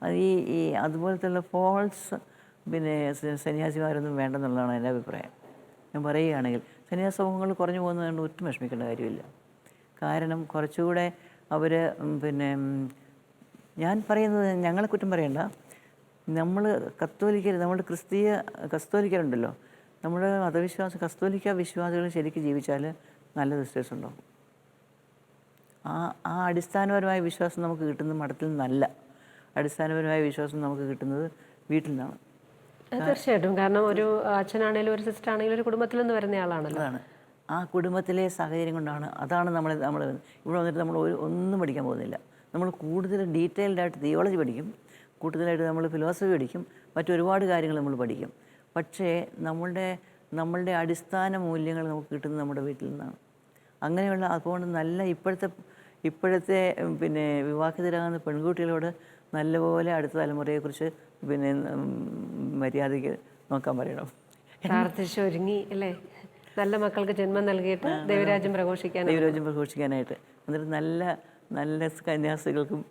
അത് ഈ അതുപോലത്തുള്ള ഫോൾസ് പിന്നെ സന്യാസിമാരൊന്നും വേണ്ടെന്നുള്ളതാണ് എൻ്റെ അഭിപ്രായം. ഞാൻ പറയുകയാണെങ്കിൽ സന്യാസ സമൂഹങ്ങൾ കുറഞ്ഞു പോകുന്നതുകൊണ്ട് ഒട്ടും വിഷമിക്കേണ്ട കാര്യമില്ല. കാരണം കുറച്ചുകൂടെ അവർ പിന്നെ ഞാൻ പറയുന്നത്, ഞങ്ങളെ കുറ്റം പറയണ്ട, നമ്മൾ കത്തോലിക്കരുണ്ടല്ലോ, നമ്മുടെ മതവിശ്വാസം കത്തോലിക്ക വിശ്വാസികൾ ശരിക്കും ജീവിച്ചാൽ നല്ല സിസ്റ്റേഴ്സ് ഉണ്ടാവും. ആ അടിസ്ഥാനപരമായ വിശ്വാസം നമുക്ക് കിട്ടുന്നത് മഠത്തിൽ നിന്നല്ല. അടിസ്ഥാനപരമായ വിശ്വാസം നമുക്ക് കിട്ടുന്നത് വീട്ടിൽ നിന്നാണ്. തീർച്ചയായിട്ടും. കാരണം ഒരു അച്ഛനാണെങ്കിലും ഒരു സിസ്റ്റർ ആണെങ്കിലും ഒരു കുടുംബത്തിൽ നിന്ന് വരുന്ന ആളാണല്ലോ. അതാണ് ആ കുടുംബത്തിലെ സാഹചര്യം കൊണ്ടാണ്. അതാണ് നമ്മൾ ഇവിടെ വന്നിട്ട് നമ്മൾ ഒന്നും പഠിക്കാൻ പോകുന്നില്ല. നമ്മൾ കൂടുതൽ ഡീറ്റെയിൽഡായിട്ട് തിയോളജി പഠിക്കും, കൂടുതലായിട്ട് നമ്മൾ ഫിലോസഫി പഠിക്കും, മറ്റൊരുപാട് കാര്യങ്ങൾ നമ്മൾ പഠിക്കും. പക്ഷേ നമ്മളുടെ അടിസ്ഥാന മൂല്യങ്ങൾ നമുക്ക് കിട്ടുന്നത് നമ്മുടെ വീട്ടിൽ നിന്നാണ്. അങ്ങനെയുള്ള അതുകൊണ്ട് നല്ല ഇപ്പോഴത്തെ പിന്നെ വിവാഹിതരാകുന്ന പെൺകുട്ടികളോട് നല്ലപോലെ അടുത്ത തലമുറയെക്കുറിച്ച് പിന്നെ മര്യാദയ്ക്ക് നോക്കാൻ പറയണം. പ്രാർത്ഥിച്ചൊരുങ്ങി അല്ലേ, നല്ല മക്കൾക്ക് ജന്മം നൽകിയിട്ട് ദൈവരാജ്യം പ്രഘോഷിക്കാനായിട്ട് എന്നിട്ട് നല്ല കന്യാസികൾക്കും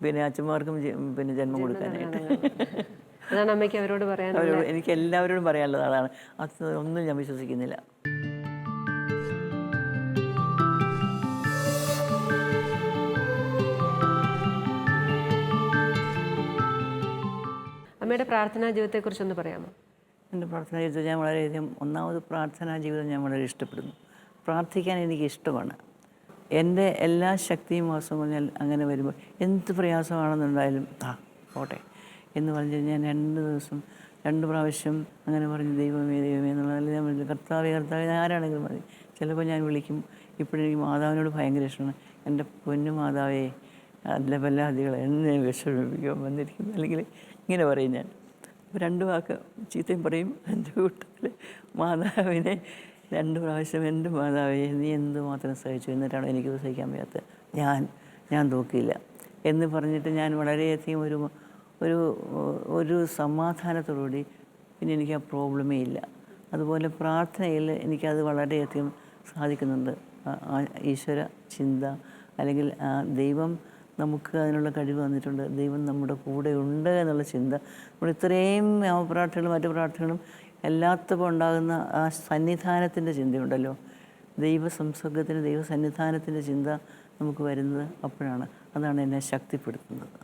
പിന്നെ അച്ഛന്മാർക്കും പിന്നെ ജന്മം കൊടുക്കാനായിട്ട്. അതാണ് അമ്മയ്ക്ക് അവരോട് പറയാനുള്ളത്. എനിക്ക് എല്ലാവരോടും പറയാനുള്ളത് അതാണ്. അത് ഒന്നും ഞാൻ വിശ്വസിക്കുന്നില്ല. അമ്മയുടെ പ്രാർത്ഥനാ ജീവിതത്തെക്കുറിച്ചൊന്ന് പറയാമോ? എൻ്റെ പ്രാർത്ഥനാ ജീവിതം ഞാൻ വളരെയധികം, ഒന്നാമത് പ്രാർത്ഥനാ ജീവിതം ഞാൻ വളരെ ഇഷ്ടപ്പെടുന്നു. പ്രാർത്ഥിക്കാൻ എനിക്ക് ഇഷ്ടമാണ്. എൻ്റെ എല്ലാ ശക്തിയും വാസം പറഞ്ഞാൽ അങ്ങനെ വരുമ്പോൾ എന്ത് പ്രയാസമാണെന്നുണ്ടായാലും പോട്ടെ എന്ന് പറഞ്ഞ് ഞാൻ 2 പ്രാവശ്യം അങ്ങനെ പറഞ്ഞ് ദൈവമേ എന്നുള്ളതല്ല. ഞാൻ വിളിക്കും കർത്താവേ ആരാണെങ്കിലും മതി. ചിലപ്പോൾ ഞാൻ വിളിക്കും. ഇപ്പോഴെനിക്ക് മാതാവിനോട് ഭയങ്കര ഇഷ്ടമാണ്. എൻ്റെ പൊന്നു മാതാവേ, അല്ല വല്ലാതികൾ എന്നെ വിഷമിപ്പിക്കാൻ വന്നിരിക്കുന്നു, അല്ലെങ്കിൽ ഇങ്ങനെ പറയും ഞാൻ. 2 വാക്ക് ചീത്തയും പറയും. എൻ്റെ കൂട്ടത്തിൽ മാതാവിനെ 2 പ്രാവശ്യം എൻ്റെ മാതാവേ നീ എന്തുമാത്രം സഹിച്ചു, എന്നിട്ടാണ് എനിക്കത് സഹിക്കാൻ വയ്യാത്തത്, ഞാൻ തോക്കിയില്ല എന്ന് പറഞ്ഞിട്ട് ഞാൻ വളരെയധികം ഒരു സമാധാനത്തോടുകൂടി പിന്നെ എനിക്ക് ആ പ്രോബ്ലമേ ഇല്ല. അതുപോലെ പ്രാർത്ഥനയിൽ എനിക്കത് വളരെയധികം സാധിക്കുന്നുണ്ട്. ഈശ്വര ചിന്ത, അല്ലെങ്കിൽ ദൈവം നമുക്ക് അതിനുള്ള കഴിവ് തന്നിട്ടുണ്ട്, ദൈവം നമ്മുടെ കൂടെ ഉണ്ട് എന്നുള്ള ചിന്ത. നമ്മൾ ഇത്രയും പ്രാർത്ഥനകളും മറ്റു പ്രാർത്ഥനകളും എല്ലാത്തപ്പോൾ ഉണ്ടാകുന്ന ആ സന്നിധാനത്തിൻ്റെ ചിന്തയുണ്ടല്ലോ, ദൈവസംസർഗത്തിന് ദൈവസന്നിധാനത്തിൻ്റെ ചിന്ത നമുക്ക് വരുന്നത് അപ്പോഴാണ്. അതാണ് എന്നെ ശക്തിപ്പെടുത്തുന്നത്.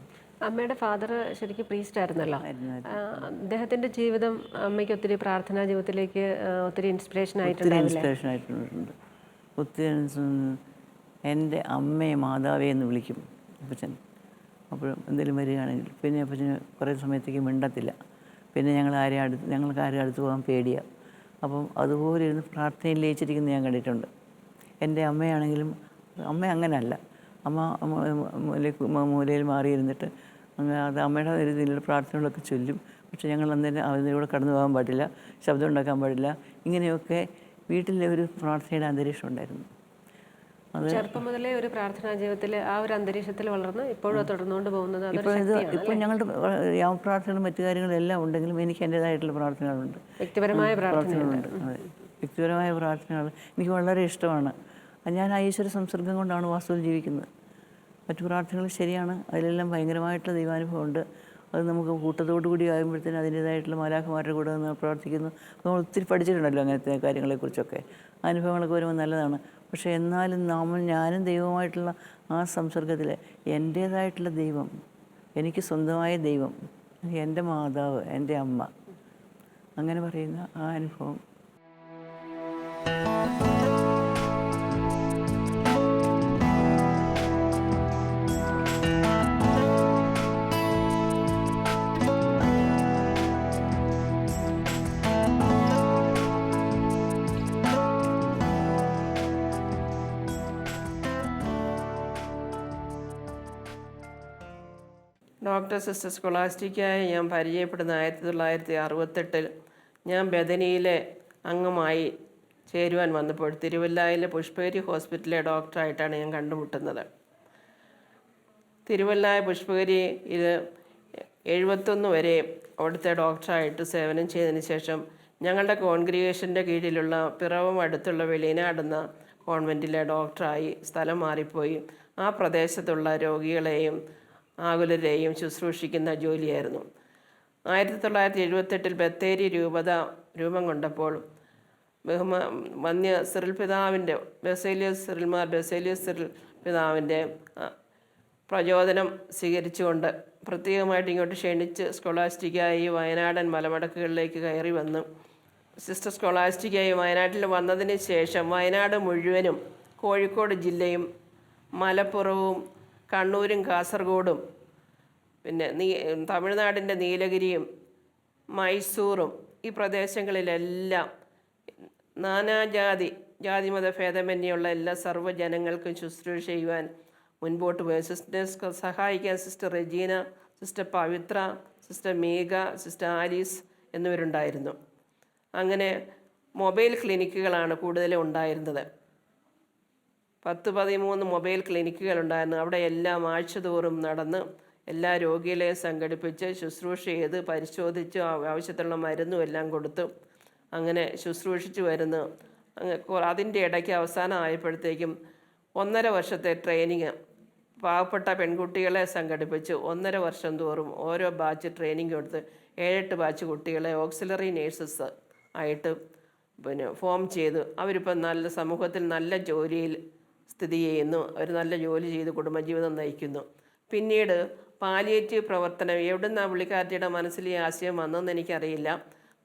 അമ്മയുടെ ഫാദർ ശരിക്കും പ്രീസ്റ്റ് ആയിരുന്നല്ലോ. അദ്ദേഹത്തിൻ്റെ ജീവിതം അമ്മയ്ക്ക് ഒത്തിരി പ്രാർത്ഥനാ ജീവിതത്തിലേക്ക് ഒത്തിരി ഇൻസ്പിറേഷൻ ആയിട്ടുണ്ട്. ഒത്തിരി എൻ്റെ അമ്മയെ മാതാവേ എന്ന് വിളിക്കും അപ്പച്ചൻ. അപ്പോൾ എന്തെങ്കിലും വരികയാണെങ്കിൽ പിന്നെ അപ്പച്ചന് കുറേ സമയത്തേക്ക് മിണ്ടത്തില്ല. പിന്നെ ഞങ്ങൾക്ക് ആരും അടുത്ത് പോകാൻ പേടിയാണ്. അപ്പം അതുപോലെ ഇരുന്ന് പ്രാർത്ഥനയിൽ ലയിച്ചിരിക്കുന്ന ഞാൻ കണ്ടിട്ടുണ്ട്. എൻ്റെ അമ്മയാണെങ്കിലും അമ്മ അങ്ങനെയല്ല. അമ്മ മൂലയിൽ മാറിയിരുന്നിട്ട് അത് അമ്മയുടെ ഒരു രീതിയിലുള്ള പ്രാർത്ഥനകളൊക്കെ ചൊല്ലും. പക്ഷേ ഞങ്ങൾ അന്നേരം അതിലൂടെ കടന്നു പോകാൻ പാടില്ല, ശബ്ദം ഉണ്ടാക്കാൻ പാടില്ല, ഇങ്ങനെയൊക്കെ വീട്ടിലെ ഒരു പ്രാർത്ഥനയുടെ അന്തരീക്ഷം ഉണ്ടായിരുന്നു. ചെറുപ്പം മുതലേ ഒരു പ്രാർത്ഥനാ ജീവിതത്തിൽ ആ ഒരു അന്തരീക്ഷത്തിൽ വളർന്ന് ഇപ്പോഴും അത് തുടർന്നുകൊണ്ട് പോകുന്നത് അതൊരു ഇപ്പോൾ ശക്തിയാണ്. ഇപ്പോൾ ഞങ്ങളുടെ യാമപ്രാർത്ഥനകളും മറ്റു കാര്യങ്ങളും എല്ലാം ഉണ്ടെങ്കിലും എനിക്ക് എൻ്റേതായിട്ടുള്ള പ്രാർത്ഥനകളുണ്ട്, വ്യക്തിപരമായ പ്രാർത്ഥനകളുണ്ട്. അതെ, വ്യക്തിപരമായ പ്രാർത്ഥനകൾ എനിക്ക് വളരെ ഇഷ്ടമാണ്. ഞാൻ ആ ഈശ്വര സംസർഗം കൊണ്ടാണ് വാസ്തവത്തിൽ ജീവിക്കുന്നത്. മറ്റു പ്രാർത്ഥനകൾ ശരിയാണ്, അതിലെല്ലാം ഭയങ്കരമായിട്ടുള്ള ദൈവാനുഭവമുണ്ട്. അത് നമുക്ക് കൂട്ടത്തോടു കൂടി ആകുമ്പോഴത്തേനും അതിൻ്റേതായിട്ടുള്ള മാലാഖമാരുടെ കൂടെ നിന്ന് പ്രാർത്ഥിക്കുന്നു. നമ്മൾ ഒത്തിരി പഠിച്ചിട്ടുണ്ടല്ലോ അങ്ങനത്തെ കാര്യങ്ങളെക്കുറിച്ചൊക്കെ. അനുഭവങ്ങളൊക്കെ വരുമ്പോൾ നല്ലതാണ്. പക്ഷേ എന്നാലും ഞാനും ദൈവമായിട്ടുള്ള ആ സംസർഗത്തിൽ എൻ്റേതായിട്ടുള്ള ദൈവം, എനിക്ക് സ്വന്തമായ ദൈവം, എൻ്റെ മാതാവ്, എൻ്റെ അമ്മ, അങ്ങനെ പറയുന്ന ആ അനുഭവം. ഡോക്ടർ സിസ്റ്റർ സ്കോളാസ്റ്റിക്കായി ഞാൻ പരിചയപ്പെടുന്ന 1968 ഞാൻ ബഥനിയിലെ അംഗമായി ചേരുവാൻ വന്നപ്പോൾ തിരുവല്ലയിലെ പുഷ്പഗിരി ഹോസ്പിറ്റലിലെ ഡോക്ടറായിട്ടാണ് ഞാൻ കണ്ടുമുട്ടുന്നത്. തിരുവല്ല പുഷ്പഗിരി ഇത് 71 വരെ അവിടുത്തെ ഡോക്ടറായിട്ട് സേവനം ചെയ്തതിന് ശേഷം ഞങ്ങളുടെ കോൺഗ്രിഗേഷൻ്റെ കീഴിലുള്ള പിറവം അടുത്തുള്ള വെളിനാടെന്ന കോൺവെൻറ്റിലെ ഡോക്ടറായി സ്ഥലം മാറിപ്പോയി ആ പ്രദേശത്തുള്ള രോഗികളെയും ആകുലരെയും ശുശ്രൂഷിക്കുന്ന ജോലിയായിരുന്നു. 1978 ബത്തേരി രൂപം കൊണ്ടപ്പോൾ വന്യ സിറിൽ പിതാവിൻ്റെ ബസേലിയസ് സിറിൽ പിതാവിൻ്റെ പ്രചോദനം സ്വീകരിച്ചുകൊണ്ട് പ്രത്യേകമായിട്ട് ഇങ്ങോട്ട് ക്ഷണിച്ച് സ്കോളാസ്റ്റിക്കായി വയനാടൻ മലമടക്കുകളിലേക്ക് കയറി വന്നു. സിസ്റ്റർ സ്കോളാസ്റ്റിക്കായി വയനാട്ടിൽ വന്നതിന് ശേഷം വയനാട് മുഴുവനും കോഴിക്കോട് ജില്ലയും മലപ്പുറവും കണ്ണൂരും കാസർഗോഡും പിന്നെ തമിഴ്നാടിൻ്റെ നീലഗിരിയും മൈസൂറും ഈ പ്രദേശങ്ങളിലെല്ലാം ജാതിമത ഭേദമന്യുള്ള എല്ലാ സർവ്വജനങ്ങൾക്കും ശുശ്രൂഷ ചെയ്യുവാൻ മുൻപോട്ട് പോയി. സിസ്റ്റേഴ്സ് സഹായിക്കാൻ സിസ്റ്റർ റെജീന, സിസ്റ്റർ പവിത്ര, സിസ്റ്റർ മീഗ, സിസ്റ്റർ ആലീസ് എന്നിവരുണ്ടായിരുന്നു. അങ്ങനെ മൊബൈൽ ക്ലിനിക്കുകളാണ് കൂടുതലും ഉണ്ടായിരുന്നത്. 10-13 മൊബൈൽ ക്ലിനിക്കുകളുണ്ടായിരുന്നു. അവിടെ എല്ലാം ആഴ്ചതോറും നടന്ന് എല്ലാ രോഗികളെയും സംഘടിപ്പിച്ച് ശുശ്രൂഷ ചെയ്ത് പരിശോധിച്ച് ആവശ്യത്തിലുള്ള മരുന്നും എല്ലാം കൊടുത്തു അങ്ങനെ ശുശ്രൂഷിച്ച് വരുന്നു. അതിൻ്റെ ഇടയ്ക്ക് അവസാനം ആയപ്പോഴത്തേക്കും 1.5 വർഷത്തെ ട്രെയിനിങ് പാവപ്പെട്ട പെൺകുട്ടികളെ സംഘടിപ്പിച്ച് 1.5 വർഷം തോറും ഓരോ ബാച്ച് ട്രെയിനിങ് കൊടുത്ത് 7-8 ബാച്ച് കുട്ടികളെ ഓക്സിലറി നേഴ്സസ് ആയിട്ട് ഫോം ചെയ്തു. അവരിപ്പം നല്ല സമൂഹത്തിൽ നല്ല ജോലിയിൽ സ്ഥിതി ചെയ്യുന്നു. അവർ നല്ല ജോലി ചെയ്ത് കുടുംബജീവിതം നയിക്കുന്നു. പിന്നീട് പാലിയേറ്റീവ് പ്രവർത്തനം എവിടുന്നാണ് പുള്ളിക്കാരിയുടെ മനസ്സിൽ ഈ ആശയം വന്നതെന്ന് എനിക്കറിയില്ല.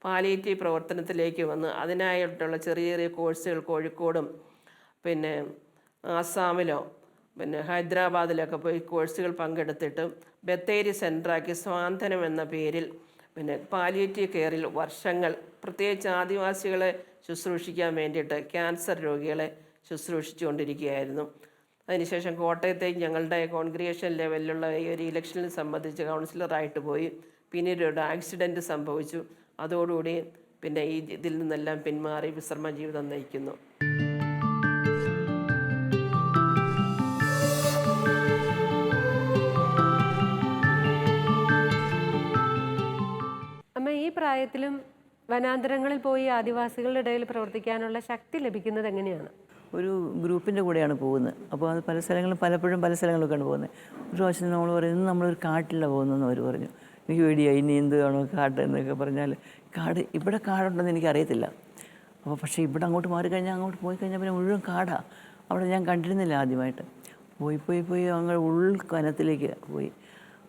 പാലിയേറ്റീവ് പ്രവർത്തനത്തിലേക്ക് വന്ന് അതിനായിട്ടുള്ള ചെറിയ ചെറിയ കോഴ്സുകൾ കോഴിക്കോടും പിന്നെ ആസാമിലോ പിന്നെ ഹൈദരാബാദിലൊക്കെ പോയി കോഴ്സുകൾ പങ്കെടുത്തിട്ട് ബത്തേരി സെൻറ്ററാക്കി സ്വാന്തനം എന്ന പേരിൽ പിന്നെ പാലിയേറ്റീവ് കെയറിൽ വർഷങ്ങൾ പ്രത്യേകിച്ച് ആദിവാസികളെ ശുശ്രൂഷിക്കാൻ വേണ്ടിയിട്ട് ക്യാൻസർ രോഗികളെ ശുശ്രൂഷിച്ചുകൊണ്ടിരിക്കുകയായിരുന്നു. അതിനുശേഷം കോട്ടയത്തേക്ക് ഞങ്ങളുടെ കോൺഗ്രിഗേഷൻ ലെവലിലുള്ള ഈ ഒരു ഇലക്ഷനിൽ സംബന്ധിച്ച് കൗൺസിലറായിട്ട് പോയി. പിന്നീട് ഒരു ആക്സിഡൻറ്റ് സംഭവിച്ചു. അതോടുകൂടി പിന്നെ ഇതിൽ നിന്നെല്ലാം പിന്മാറി വിശ്രമ ജീവിതം നയിക്കുന്നു. അമ്മ ഈ പ്രായത്തിലും വനാന്തരങ്ങളിൽ പോയി ആദിവാസികളുടെ ഇടയിൽ പ്രവർത്തിക്കാനുള്ള ശക്തി ലഭിക്കുന്നത് എങ്ങനെയാണ്? ഒരു ഗ്രൂപ്പിൻ്റെ കൂടെയാണ് പോകുന്നത്. അപ്പോൾ അത് പല സ്ഥലങ്ങളും പലപ്പോഴും പല സ്ഥലങ്ങളിലൊക്കെയാണ് പോകുന്നത്. ഒരു പ്രാവശ്യം നമ്മൾ പറയുന്നത് നമ്മളൊരു കാട്ടിലാണ് പോകുന്നതെന്ന് അവർ പറഞ്ഞു. എനിക്ക് പേടിയായി, ഇനി എന്ത് വേണോ കാട്ട് എന്നൊക്കെ പറഞ്ഞാൽ കാട് ഇവിടെ കാടുണ്ടെന്ന് എനിക്കറിയത്തില്ല. അപ്പോൾ പക്ഷേ ഇവിടെ അങ്ങോട്ട് മാറിക്കഴിഞ്ഞാൽ അങ്ങോട്ട് പോയി കഴിഞ്ഞാൽ പിന്നെ മുഴുവൻ കാടാണ്. അവിടെ ഞാൻ കണ്ടിരുന്നില്ല ആദ്യമായിട്ട്. പോയി അങ്ങനെ ഉൾക്കനത്തിലേക്ക് പോയി.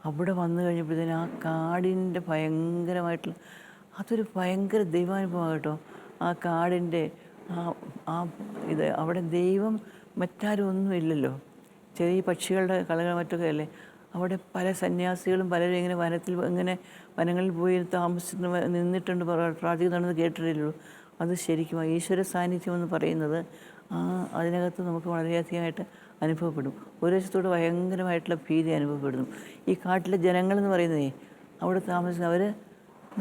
അവിടെ വന്നു കഴിഞ്ഞപ്പോഴത്തേനും ആ കാടിൻ്റെ ഭയങ്കരമായിട്ടുള്ള അതൊരു ഭയങ്കര ദൈവാനുഭവമാണ് കേട്ടോ. ആ കാടിൻ്റെ ഇത് അവിടെ ദൈവം മറ്റാരും ഒന്നുമില്ലല്ലോ. ചെറിയ പക്ഷികളുടെ കളകൾ മറ്റൊക്കെ അല്ലേ. അവിടെ പല സന്യാസികളും പലരും ഇങ്ങനെ വനങ്ങളിൽ പോയി നിന്നിട്ടുണ്ട്, പ്രാർത്ഥിക്കുന്നുണ്ടെന്ന് കേട്ടിട്ടില്ലല്ലോ. അത് ശരിക്കും ഈശ്വര സാന്നിധ്യം എന്ന് പറയുന്നത് അതിനകത്ത് നമുക്ക് വളരെയധികമായിട്ട് അനുഭവപ്പെടും. ഒരു വശത്തോട് ഭയങ്കരമായിട്ടുള്ള ഭീതി അനുഭവപ്പെടുന്നു. ഈ കാട്ടിലെ ജനങ്ങളെന്ന് പറയുന്നതേ അവിടെ താമസിക്കുന്ന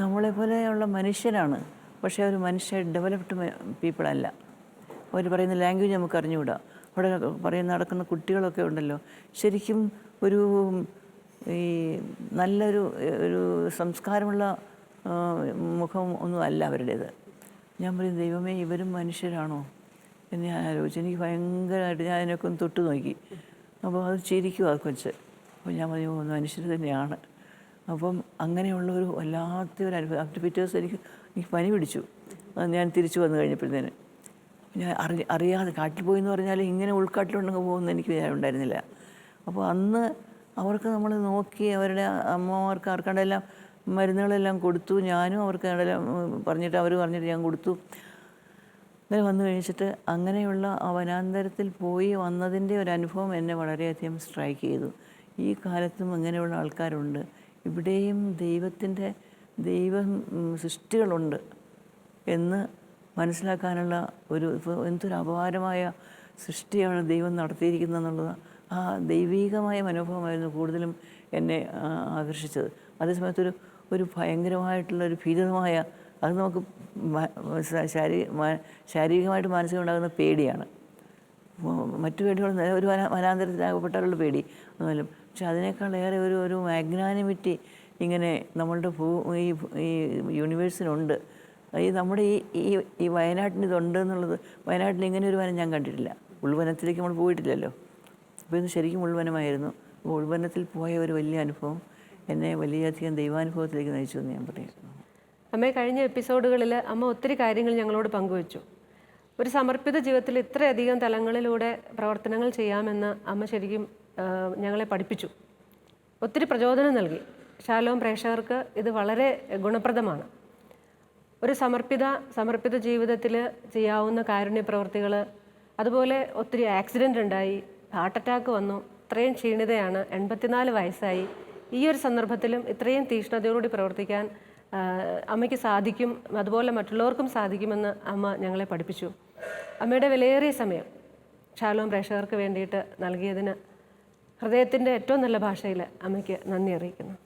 നമ്മളെപ്പോലെയുള്ള മനുഷ്യരാണ്. പക്ഷേ അവർ മനുഷ്യ ഡെവലപ്ഡ് പീപ്പിളല്ല. അവർ പറയുന്ന ലാംഗ്വേജ് നമുക്ക് അറിഞ്ഞുകൂടാ. അവിടെ നടക്കുന്ന കുട്ടികളൊക്കെ ഉണ്ടല്ലോ, ശരിക്കും ഒരു ഈ നല്ലൊരു സംസ്കാരമുള്ള മുഖം ഒന്നും അല്ല അവരുടേത്. ഞാൻ പറയും, ദൈവമേ, ഇവരും മനുഷ്യരാണോ എന്ന് ഞാൻ ആലോചിച്ചു. എനിക്ക് ഭയങ്കരമായിട്ട് ഞാൻ അതിനൊക്കെ ഒന്ന് തൊട്ട് നോക്കി. അപ്പോൾ അത് ചിരിക്കും ആ കൊച്ച്. അപ്പോൾ ഞാൻ പറഞ്ഞു, മനുഷ്യർ തന്നെയാണ്. അപ്പം അങ്ങനെയുള്ളൊരു വല്ലാത്തൊരു അനുഭവം. ആഫ്റ്റർ പിറ്റേ ദിവസം എനിക്ക് പനി പിടിച്ചു. ഞാൻ തിരിച്ചു വന്നു കഴിഞ്ഞപ്പോഴത്തേന് ഞാൻ അറിയാതെ കാട്ടിൽ പോയി എന്ന് പറഞ്ഞാൽ ഇങ്ങനെ ഉൾക്കാട്ടിലുണ്ടെങ്കിൽ പോകുമെന്ന് എനിക്ക് ഉണ്ടായിരുന്നില്ല. അപ്പോൾ അന്ന് അവർക്ക് നമ്മൾ നോക്കി അവരുടെ അമ്മമാർക്ക് ആർക്കാണ്ടെല്ലാം മരുന്നുകളെല്ലാം കൊടുത്തു. ഞാനും അവർക്ക് അവർ പറഞ്ഞിട്ട് ഞാൻ കൊടുത്തു. അങ്ങനെ വന്നു കഴിച്ചിട്ട് അങ്ങനെയുള്ള ആ വനാന്തരത്തിൽ പോയി വന്നതിൻ്റെ ഒരു അനുഭവം എന്നെ വളരെയധികം സ്ട്രൈക്ക് ചെയ്തു. ഈ കാലത്തും അങ്ങനെയുള്ള ആൾക്കാരുണ്ട്. ഇവിടെയും ദൈവം സൃഷ്ടികളുണ്ട് എന്ന് മനസ്സിലാക്കാനുള്ള എന്തൊരു അപാരമായ സൃഷ്ടിയാണ് ദൈവം നടത്തിയിരിക്കുന്നതെന്നുള്ളത്. ആ ദൈവീകമായ മനോഭാവമായിരുന്നു കൂടുതലും എന്നെ ആകർഷിച്ചത്. അതേസമയത്തൊരു ഭയങ്കരമായിട്ടുള്ളൊരു ഭീകരമായ, അത് നമുക്ക് ശാരീരികമായിട്ട് മാനസികം ഉണ്ടാകുന്ന പേടിയാണ്. മറ്റു പേടികൾ ഒരു വനാന്തരത്തിലാകപ്പെട്ടാലുള്ള പേടി ഒന്നുമല്ല. പക്ഷെ അതിനേക്കാളേറെ ഒരു മാഗ്നാനിമിറ്റി ഇങ്ങനെ നമ്മളുടെ ഈ യൂണിവേഴ്സിനുണ്ട്. നമ്മുടെ ഈ വയനാട്ടിന് ഇതുണ്ട് എന്നുള്ളത്, വയനാട്ടിൽ ഇങ്ങനെ ഒരു വനം ഞാൻ കണ്ടിട്ടില്ല. ഉൾവനത്തിലേക്ക് നമ്മൾ പോയിട്ടില്ലല്ലോ. അപ്പോൾ ഇത് ശരിക്കും ഉൾവനമായിരുന്നു. അപ്പോൾ ഉൾവനത്തിൽ പോയ ഒരു വലിയ അനുഭവം എന്നെ വലിയധികം ദൈവാനുഭവത്തിലേക്ക് നയിച്ചു എന്ന് ഞാൻ പറയാം. അമ്മയെ കഴിഞ്ഞ എപ്പിസോഡുകളിൽ അമ്മ ഒത്തിരി കാര്യങ്ങൾ ഞങ്ങളോട് പങ്കുവച്ചു. ഒരു സമർപ്പിത ജീവിതത്തിൽ ഇത്രയധികം തലങ്ങളിലൂടെ പ്രവർത്തനങ്ങൾ ചെയ്യാമെന്ന് അമ്മ ശരിക്കും ഞങ്ങളെ പഠിപ്പിച്ചു. ഒത്തിരി പ്രചോദനം നൽകി. ഷാലോം പ്രേക്ഷകർക്ക് ഇത് വളരെ ഗുണപ്രദമാണ്. ഒരു സമർപ്പിത ജീവിതത്തിൽ ചെയ്യാവുന്ന കാരുണ്യ പ്രവൃത്തികൾ, അതുപോലെ ഒത്തിരി ആക്സിഡൻ്റ് ഉണ്ടായി, ഹാർട്ട് അറ്റാക്ക് വന്നു, ഇത്രയും ക്ഷീണിതയാണ്, 84 വയസ്സായി. ഈ ഒരു സന്ദർഭത്തിലും ഇത്രയും തീക്ഷ്ണതയോടുകൂടി പ്രവർത്തിക്കാൻ അമ്മയ്ക്ക് സാധിക്കും, അതുപോലെ മറ്റുള്ളവർക്കും സാധിക്കുമെന്ന് അമ്മ ഞങ്ങളെ പഠിപ്പിച്ചു. അമ്മയുടെ വിലയേറിയ സമയം ഷാലോം പ്രേക്ഷകർക്ക് വേണ്ടിയിട്ട് നൽകിയതിന് ഹൃദയത്തിൻ്റെ ഏറ്റവും നല്ല ഭാഷയിൽ അമ്മയ്ക്ക് നന്ദി അറിയിക്കുന്നു.